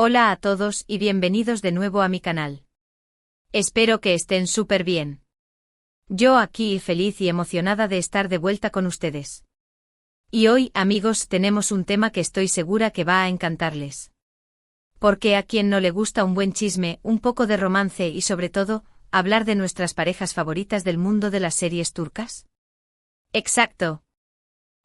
Hola a todos y bienvenidos de nuevo a mi canal. Espero que estén súper bien. Yo aquí feliz y emocionada de estar de vuelta con ustedes. Y hoy, amigos, tenemos un tema que estoy segura que va a encantarles. Porque a quien no le gusta un buen chisme, un poco de romance y sobre todo, hablar de nuestras parejas favoritas del mundo de las series turcas. Exacto.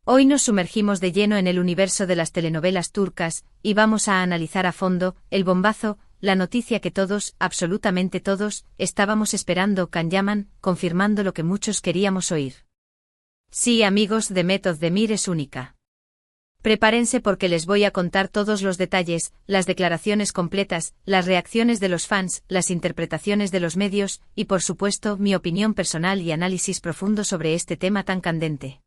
Hoy nos sumergimos de lleno en el universo de las telenovelas turcas, y vamos a analizar a fondo el bombazo, la noticia que todos, absolutamente todos, estábamos esperando. Can Yaman, confirmando lo que muchos queríamos oír. Sí, amigos, Demet Özdemir es única. Prepárense porque les voy a contar todos los detalles, las declaraciones completas, las reacciones de los fans, las interpretaciones de los medios, y por supuesto, mi opinión personal y análisis profundo sobre este tema tan candente.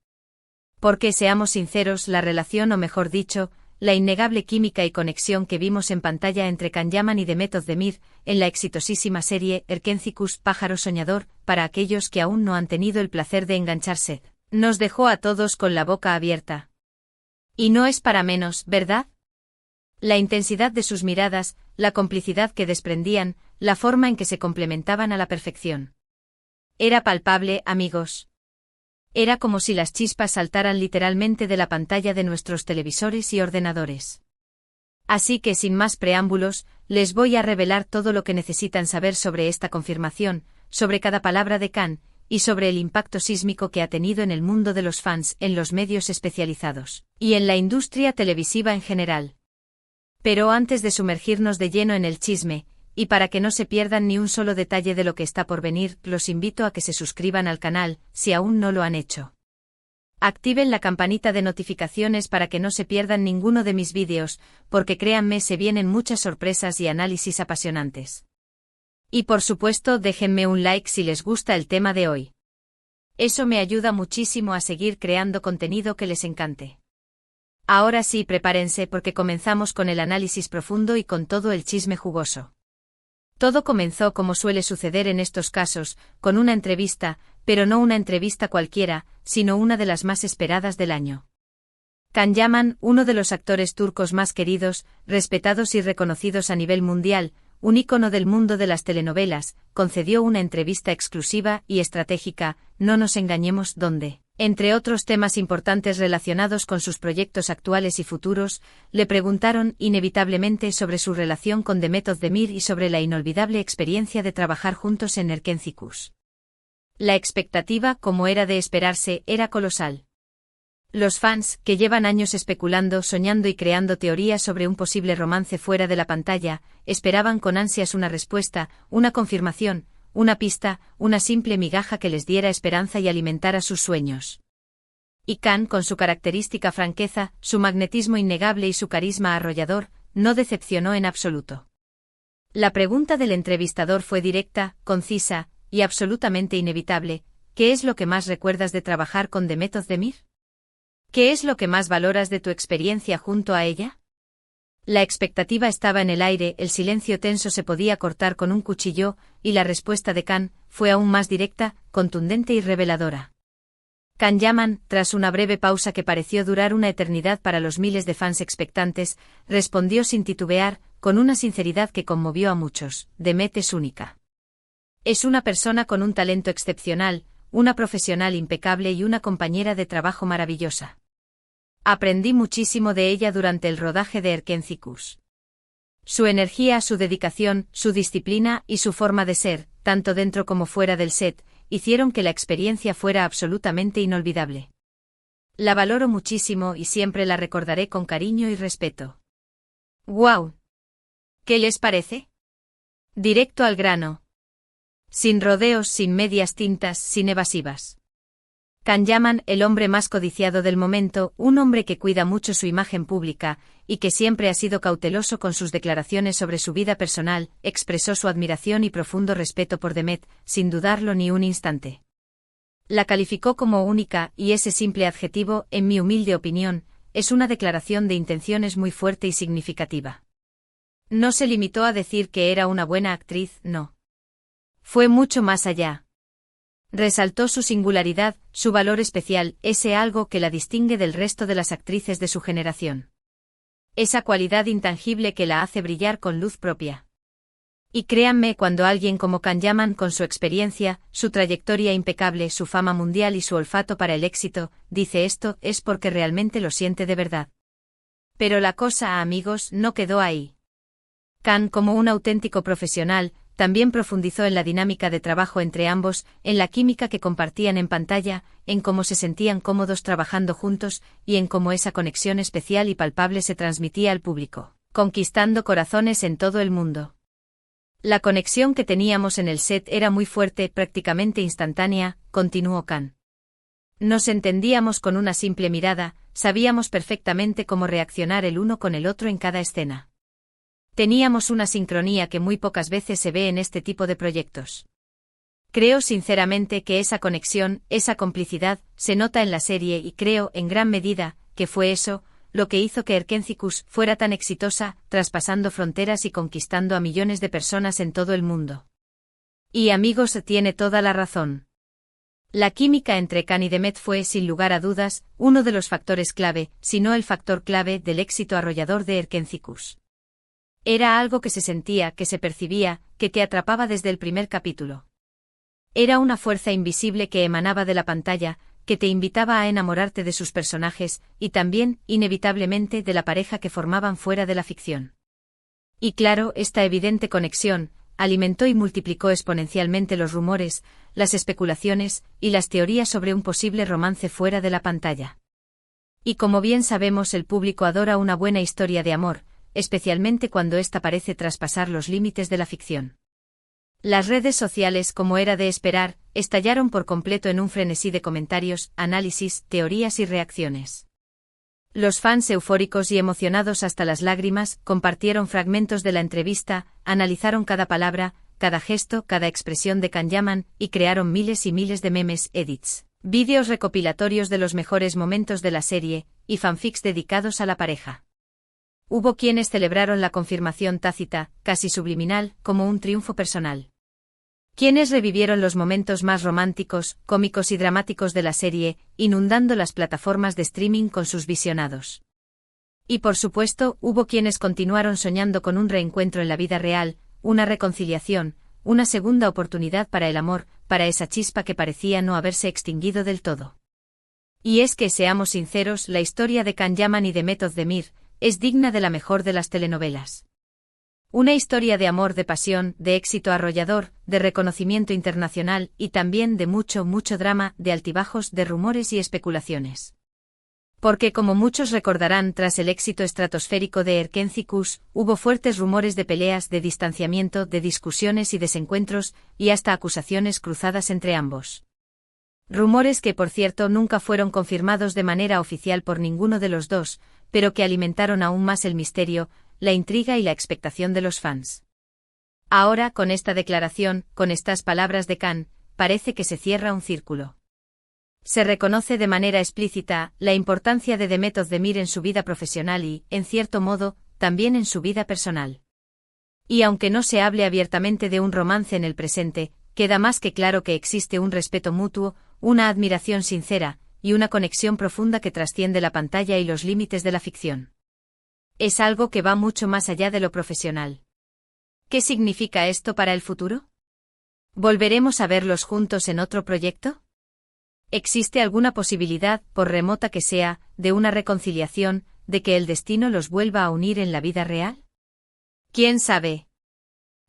Porque seamos sinceros, la relación o mejor dicho, la innegable química y conexión que vimos en pantalla entre Can Yaman y Demet Özdemir, en la exitosísima serie Erkencikus, Pájaro Soñador, para aquellos que aún no han tenido el placer de engancharse, nos dejó a todos con la boca abierta. Y no es para menos, ¿verdad? La intensidad de sus miradas, la complicidad que desprendían, la forma en que se complementaban a la perfección. Era palpable, amigos. Era como si las chispas saltaran literalmente de la pantalla de nuestros televisores y ordenadores. Así que sin más preámbulos, les voy a revelar todo lo que necesitan saber sobre esta confirmación, sobre cada palabra de Can, y sobre el impacto sísmico que ha tenido en el mundo de los fans, en los medios especializados, y en la industria televisiva en general. Pero antes de sumergirnos de lleno en el chisme, y para que no se pierdan ni un solo detalle de lo que está por venir, los invito a que se suscriban al canal, si aún no lo han hecho. Activen la campanita de notificaciones para que no se pierdan ninguno de mis vídeos, porque créanme, se vienen muchas sorpresas y análisis apasionantes. Y por supuesto, déjenme un like si les gusta el tema de hoy. Eso me ayuda muchísimo a seguir creando contenido que les encante. Ahora sí, prepárense porque comenzamos con el análisis profundo y con todo el chisme jugoso. Todo comenzó como suele suceder en estos casos, con una entrevista, pero no una entrevista cualquiera, sino una de las más esperadas del año. Can Yaman, uno de los actores turcos más queridos, respetados y reconocidos a nivel mundial, un ícono del mundo de las telenovelas, concedió una entrevista exclusiva y estratégica, no nos engañemos, donde, entre otros temas importantes relacionados con sus proyectos actuales y futuros, le preguntaron inevitablemente sobre su relación con Demet Özdemir y sobre la inolvidable experiencia de trabajar juntos en Erkencikus. La expectativa, como era de esperarse, era colosal. Los fans, que llevan años especulando, soñando y creando teorías sobre un posible romance fuera de la pantalla, esperaban con ansias una respuesta, una confirmación, una pista, una simple migaja que les diera esperanza y alimentara sus sueños. Y Can, con su característica franqueza, su magnetismo innegable y su carisma arrollador, no decepcionó en absoluto. La pregunta del entrevistador fue directa, concisa, y absolutamente inevitable: ¿qué es lo que más recuerdas de trabajar con Demet Özdemir? ¿Qué es lo que más valoras de tu experiencia junto a ella? La expectativa estaba en el aire, el silencio tenso se podía cortar con un cuchillo, y la respuesta de Can fue aún más directa, contundente y reveladora. Can Yaman, tras una breve pausa que pareció durar una eternidad para los miles de fans expectantes, respondió sin titubear, con una sinceridad que conmovió a muchos: Demet es única. Es una persona con un talento excepcional, una profesional impecable y una compañera de trabajo maravillosa. Aprendí muchísimo de ella durante el rodaje de Erkencikus. Su energía, su dedicación, su disciplina y su forma de ser, tanto dentro como fuera del set, hicieron que la experiencia fuera absolutamente inolvidable. La valoro muchísimo y siempre la recordaré con cariño y respeto. ¡Guau! ¿Qué les parece? Directo al grano. Sin rodeos, sin medias tintas, sin evasivas. Can Yaman, el hombre más codiciado del momento, un hombre que cuida mucho su imagen pública, y que siempre ha sido cauteloso con sus declaraciones sobre su vida personal, expresó su admiración y profundo respeto por Demet, sin dudarlo ni un instante. La calificó como única, y ese simple adjetivo, en mi humilde opinión, es una declaración de intenciones muy fuerte y significativa. No se limitó a decir que era una buena actriz, no. Fue mucho más allá. Resaltó su singularidad, su valor especial, ese algo que la distingue del resto de las actrices de su generación. Esa cualidad intangible que la hace brillar con luz propia. Y créanme, cuando alguien como Can Yaman, con su experiencia, su trayectoria impecable, su fama mundial y su olfato para el éxito, dice esto, es porque realmente lo siente de verdad. Pero la cosa, amigos, no quedó ahí. Can, como un auténtico profesional, también profundizó en la dinámica de trabajo entre ambos, en la química que compartían en pantalla, en cómo se sentían cómodos trabajando juntos, y en cómo esa conexión especial y palpable se transmitía al público, conquistando corazones en todo el mundo. La conexión que teníamos en el set era muy fuerte, prácticamente instantánea, continuó Can. Nos entendíamos con una simple mirada, sabíamos perfectamente cómo reaccionar el uno con el otro en cada escena. Teníamos una sincronía que muy pocas veces se ve en este tipo de proyectos. Creo sinceramente que esa conexión, esa complicidad, se nota en la serie y creo, en gran medida, que fue eso lo que hizo que Erkénticos fuera tan exitosa, traspasando fronteras y conquistando a millones de personas en todo el mundo. Y amigos, tiene toda la razón. La química entre Can y Demet fue, sin lugar a dudas, uno de los factores clave, si no el factor clave del éxito arrollador de Erkénticos. Era algo que se sentía, que se percibía, que te atrapaba desde el primer capítulo. Era una fuerza invisible que emanaba de la pantalla, que te invitaba a enamorarte de sus personajes, y también, inevitablemente, de la pareja que formaban fuera de la ficción. Y claro, esta evidente conexión alimentó y multiplicó exponencialmente los rumores, las especulaciones, y las teorías sobre un posible romance fuera de la pantalla. Y como bien sabemos, el público adora una buena historia de amor, especialmente cuando ésta parece traspasar los límites de la ficción. Las redes sociales, como era de esperar, estallaron por completo en un frenesí de comentarios, análisis, teorías y reacciones. Los fans eufóricos y emocionados hasta las lágrimas compartieron fragmentos de la entrevista, analizaron cada palabra, cada gesto, cada expresión de Can Yaman, y crearon miles y miles de memes, edits, vídeos recopilatorios de los mejores momentos de la serie, y fanfics dedicados a la pareja. Hubo quienes celebraron la confirmación tácita, casi subliminal, como un triunfo personal. Quienes revivieron los momentos más románticos, cómicos y dramáticos de la serie, inundando las plataformas de streaming con sus visionados. Y por supuesto, hubo quienes continuaron soñando con un reencuentro en la vida real, una reconciliación, una segunda oportunidad para el amor, para esa chispa que parecía no haberse extinguido del todo. Y es que, seamos sinceros, la historia de Can Yaman y de Demet Özdemir es digna de la mejor de las telenovelas. Una historia de amor, de pasión, de éxito arrollador, de reconocimiento internacional y también de mucho, mucho drama, de altibajos, de rumores y especulaciones. Porque como muchos recordarán, tras el éxito estratosférico de Erkénticos, hubo fuertes rumores de peleas, de distanciamiento, de discusiones y desencuentros, y hasta acusaciones cruzadas entre ambos. Rumores que, por cierto, nunca fueron confirmados de manera oficial por ninguno de los dos, pero que alimentaron aún más el misterio, la intriga y la expectación de los fans. Ahora, con esta declaración, con estas palabras de Can, parece que se cierra un círculo. Se reconoce de manera explícita la importancia de Demet Özdemir en su vida profesional y, en cierto modo, también en su vida personal. Y aunque no se hable abiertamente de un romance en el presente, queda más que claro que existe un respeto mutuo, una admiración sincera, y una conexión profunda que trasciende la pantalla y los límites de la ficción. Es algo que va mucho más allá de lo profesional. ¿Qué significa esto para el futuro? ¿Volveremos a verlos juntos en otro proyecto? ¿Existe alguna posibilidad, por remota que sea, de una reconciliación, de que el destino los vuelva a unir en la vida real? ¿Quién sabe?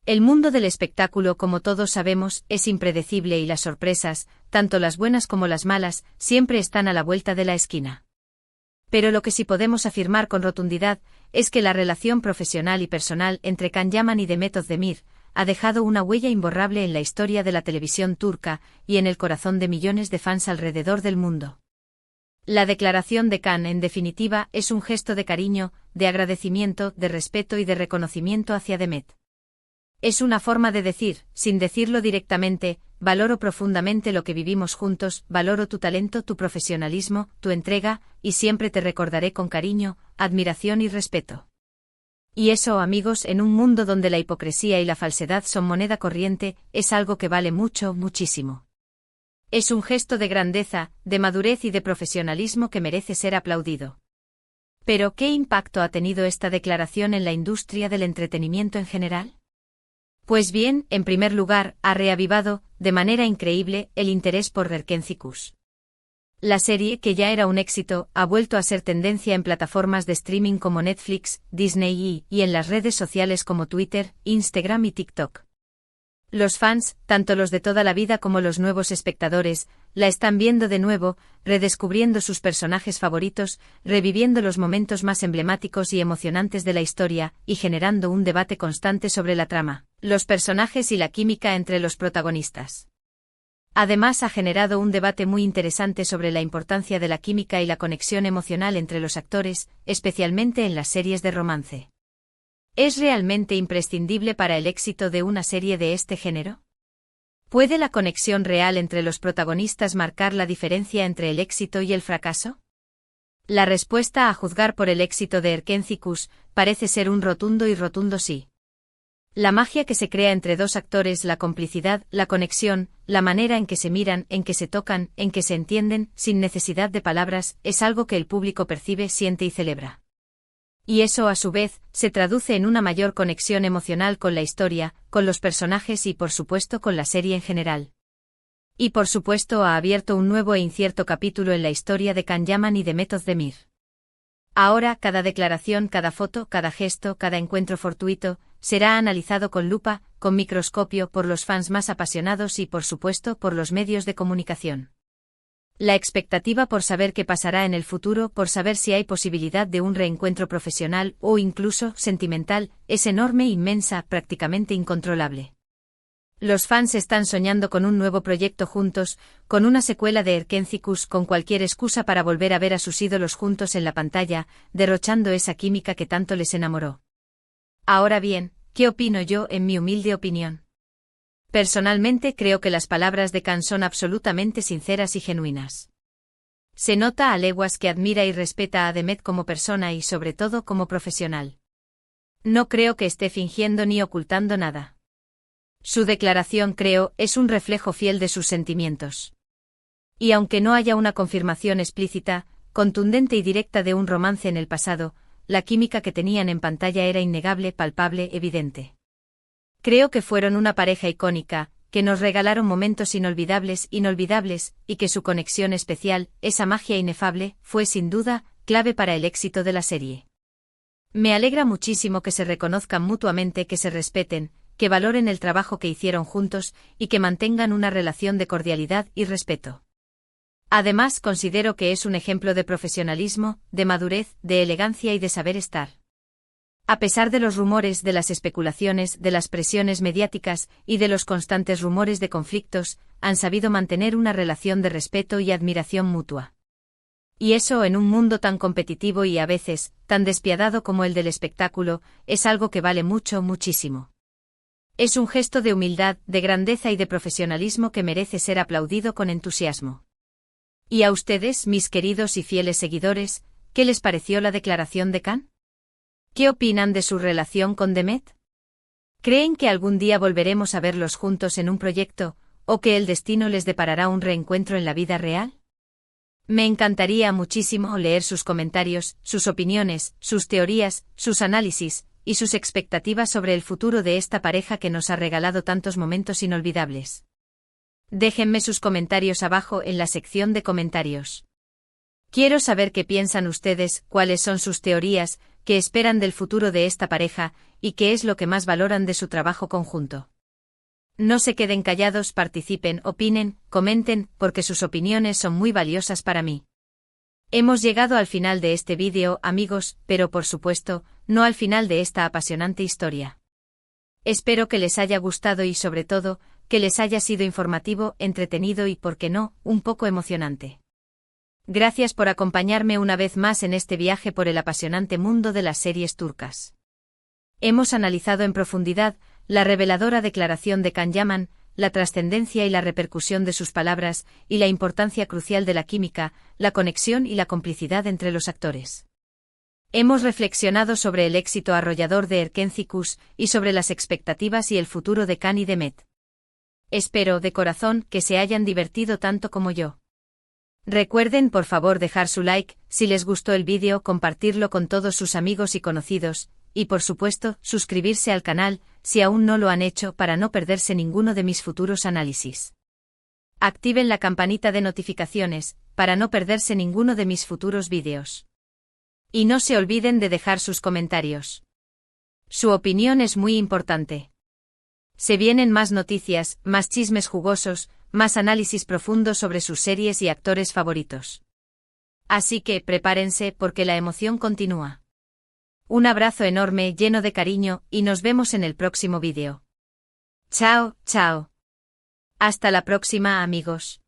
El mundo del espectáculo, como todos sabemos, es impredecible y las sorpresas, tanto las buenas como las malas, siempre están a la vuelta de la esquina. Pero lo que sí podemos afirmar con rotundidad es que la relación profesional y personal entre Can Yaman y Demet Özdemir ha dejado una huella imborrable en la historia de la televisión turca y en el corazón de millones de fans alrededor del mundo. La declaración de Can, en definitiva, es un gesto de cariño, de agradecimiento, de respeto y de reconocimiento hacia Demet. Es una forma de decir, sin decirlo directamente, valoro profundamente lo que vivimos juntos, valoro tu talento, tu profesionalismo, tu entrega, y siempre te recordaré con cariño, admiración y respeto. Y eso, amigos, en un mundo donde la hipocresía y la falsedad son moneda corriente, es algo que vale mucho, muchísimo. Es un gesto de grandeza, de madurez y de profesionalismo que merece ser aplaudido. Pero, ¿qué impacto ha tenido esta declaración en la industria del entretenimiento en general? Pues bien, en primer lugar, ha reavivado, de manera increíble, el interés por Erkenzicus. La serie, que ya era un éxito, ha vuelto a ser tendencia en plataformas de streaming como Netflix, Disney y en las redes sociales como Twitter, Instagram y TikTok. Los fans, tanto los de toda la vida como los nuevos espectadores, la están viendo de nuevo, redescubriendo sus personajes favoritos, reviviendo los momentos más emblemáticos y emocionantes de la historia, y generando un debate constante sobre la trama, los personajes y la química entre los protagonistas. Además, ha generado un debate muy interesante sobre la importancia de la química y la conexión emocional entre los actores, especialmente en las series de romance. ¿Es realmente imprescindible para el éxito de una serie de este género? ¿Puede la conexión real entre los protagonistas marcar la diferencia entre el éxito y el fracaso? La respuesta, a juzgar por el éxito de Erkenzicus, parece ser un rotundo sí. La magia que se crea entre dos actores, la complicidad, la conexión, la manera en que se miran, en que se tocan, en que se entienden, sin necesidad de palabras, es algo que el público percibe, siente y celebra. Y eso, a su vez, se traduce en una mayor conexión emocional con la historia, con los personajes y, por supuesto, con la serie en general. Y, por supuesto, ha abierto un nuevo e incierto capítulo en la historia de Can Yaman y de Method Demir. Ahora, cada declaración, cada foto, cada gesto, cada encuentro fortuito, será analizado con lupa, con microscopio, por los fans más apasionados y, por supuesto, por los medios de comunicación. La expectativa por saber qué pasará en el futuro, por saber si hay posibilidad de un reencuentro profesional o incluso sentimental, es enorme, inmensa, prácticamente incontrolable. Los fans están soñando con un nuevo proyecto juntos, con una secuela de Erkenzicus, con cualquier excusa para volver a ver a sus ídolos juntos en la pantalla, derrochando esa química que tanto les enamoró. Ahora bien, ¿qué opino yo, en mi humilde opinión? Personalmente creo que las palabras de Can son absolutamente sinceras y genuinas. Se nota a leguas que admira y respeta a Demet como persona y sobre todo como profesional. No creo que esté fingiendo ni ocultando nada. Su declaración, creo, es un reflejo fiel de sus sentimientos. Y aunque no haya una confirmación explícita, contundente y directa de un romance en el pasado, la química que tenían en pantalla era innegable, palpable, evidente. Creo que fueron una pareja icónica, que nos regalaron momentos inolvidables, y que su conexión especial, esa magia inefable, fue sin duda, clave para el éxito de la serie. Me alegra muchísimo que se reconozcan mutuamente, que se respeten, que valoren el trabajo que hicieron juntos, y que mantengan una relación de cordialidad y respeto. Además, considero que es un ejemplo de profesionalismo, de madurez, de elegancia y de saber estar. A pesar de los rumores, de las especulaciones, de las presiones mediáticas y de los constantes rumores de conflictos, han sabido mantener una relación de respeto y admiración mutua. Y eso, en un mundo tan competitivo y a veces tan despiadado como el del espectáculo, es algo que vale mucho, muchísimo. Es un gesto de humildad, de grandeza y de profesionalismo que merece ser aplaudido con entusiasmo. ¿Y a ustedes, mis queridos y fieles seguidores, qué les pareció la declaración de Can? ¿Qué opinan de su relación con Demet? ¿Creen que algún día volveremos a verlos juntos en un proyecto, o que el destino les deparará un reencuentro en la vida real? Me encantaría muchísimo leer sus comentarios, sus opiniones, sus teorías, sus análisis, y sus expectativas sobre el futuro de esta pareja que nos ha regalado tantos momentos inolvidables. Déjenme sus comentarios abajo en la sección de comentarios. Quiero saber qué piensan ustedes, cuáles son sus teorías, qué esperan del futuro de esta pareja, y qué es lo que más valoran de su trabajo conjunto. No se queden callados, participen, opinen, comenten, porque sus opiniones son muy valiosas para mí. Hemos llegado al final de este vídeo, amigos, pero por supuesto, no al final de esta apasionante historia. Espero que les haya gustado y sobre todo, que les haya sido informativo, entretenido y, por qué no, un poco emocionante. Gracias por acompañarme una vez más en este viaje por el apasionante mundo de las series turcas. Hemos analizado en profundidad la reveladora declaración de Can Yaman, la trascendencia y la repercusión de sus palabras, y la importancia crucial de la química, la conexión y la complicidad entre los actores. Hemos reflexionado sobre el éxito arrollador de Erkenzicus y sobre las expectativas y el futuro de Can y Demet. Espero, de corazón, que se hayan divertido tanto como yo. Recuerden por favor dejar su like, si les gustó el vídeo compartirlo con todos sus amigos y conocidos, y por supuesto, suscribirse al canal, si aún no lo han hecho para no perderse ninguno de mis futuros análisis. Activen la campanita de notificaciones, para no perderse ninguno de mis futuros vídeos. Y no se olviden de dejar sus comentarios. Su opinión es muy importante. Se vienen más noticias, más chismes jugosos, más análisis profundo sobre sus series y actores favoritos. Así que prepárense porque la emoción continúa. Un abrazo enorme lleno de cariño y nos vemos en el próximo vídeo. Chao, chao. Hasta la próxima, amigos.